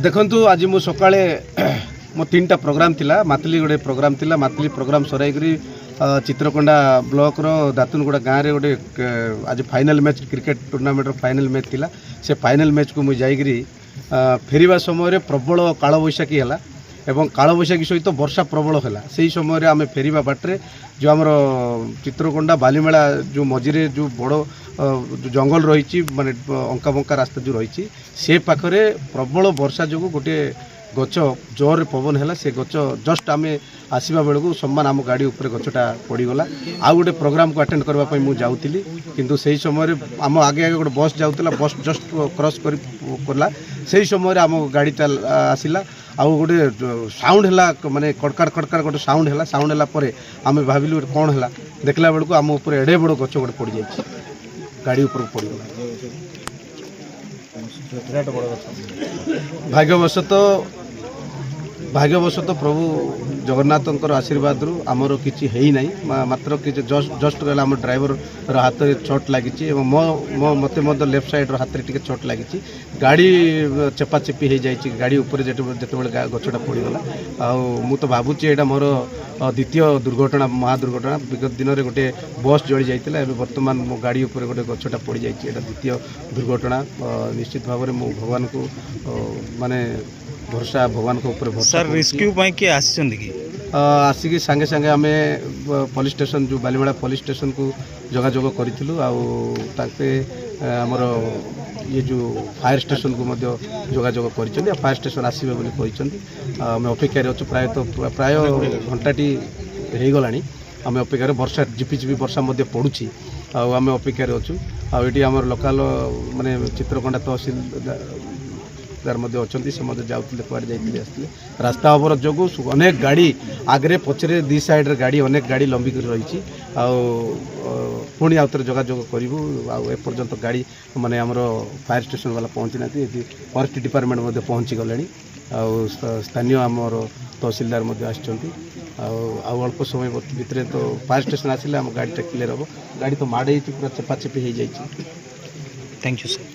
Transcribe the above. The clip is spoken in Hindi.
देखु आज मु सकाळे मो 3टा प्रोग्राम थिला मातली गोटे प्रोग्राम थिला मातली प्रोग्राम सराइकरी चित्रकोंडा ब्लॉक रो दातुनगुड़ा गाँव रे गोटे आज फाइनल मैच क्रिकेट टूर्नामेंट रो फाइनल मैच थिला से फाइनल मैच को मुझे जाइकरी फेरिबा समय प्रबल काल बैशाखी है एवं काल बैशाखी सहित वर्षा प्रबल है से समय आम फेरिबा बाटे जो आमर चित्रकोंडा बालीमेला जो मझीरे जो बड़ जो जंगल रही माने अंका बंका रास्ता जो रही से पाखरे प्रबल वर्षा जो गोटे गच जोर पवन है से गच जस्ट आम आसवा बेलू सम्मान आम गाड़ी उपर गचटा पड़गला आउ गोटे प्रोग्राम को अटेंड करने मुझे जाऊँगी किंतु से समय आम आगे आगे गोटे बस जाऊला बस जस्ट क्रॉस करला से समय आम गाड़ीटा आसला आउ गोटे साउंड है माने कड़कार कड़कार गोटे साउंड है साउंड है आम भाविलु कौन है देखला बेलू आम उपर एड़े बड़ गच गोटे पड़ जाए गाड़ी उपर पड़गला भाग्यवशत प्रभु जगन्नाथ आशीर्वाद रु आमर किसी है ना मात्र कि जस्ट गला आम ड्राइवर हाथ में चोट लगी मत लेफ्ट साइड हाथ में चोट लगी गाड़ी चेपा चेपी हो जाए गाड़ी उपर जिते गचटा पड़गला आउ तो भावुची यहाँ मोर द्वितीय दुर्घटना महादुर्घटना विगत दिन में गोटे बस जली जाता है बर्तमान मो गाड़ी उपर गोटे गचटा पड़ जाए द्वितीय दुर्घटना निश्चित भाव में भगवान को माने भरोसा भगवान को ऊपर भरोसा सर रेस्क्यू पाई के आसिकी सांगे सांगे आम पुलिस स्टेशन जो बालीमेला पुलिस स्टेशन को जोगाजोग करूँ आमर ये जो फायर स्टेशन को जोगाजोग कर फायर स्टेशन आसवे बोली आम अपेक्षा अच्छु प्राय घंटाटी हो गला आम अपेक्षा वर्षा झिपिझिपि वर्षा पड़ुछि आम अपेक्षा अच्छु आम लोकाल माने चित्रकोंडा तहसील अच्छा से जाते कुआड़े जाते रास्ता अवरोध जो अनेक गाड़ी आगे पचरे दी साइड गाड़ी अनेक गाड़ी लंबिक रही पुणी आउ थे जोगाजोग करूँ एपर्यंत गाड़ी माने आमर फायर स्टेशन वाला पहुँची ना फॉरेस्ट डिपार्टमेंट पहुँची गले स्थानीय आमर तहसीलदार आउ अल्प समय भितर तो फायर स्टेशन आसिले आम गाड़ीटा क्लियर हम गाड़ी तो माड़ पूरा चेपा चेपी हो जाए। Thank you sir.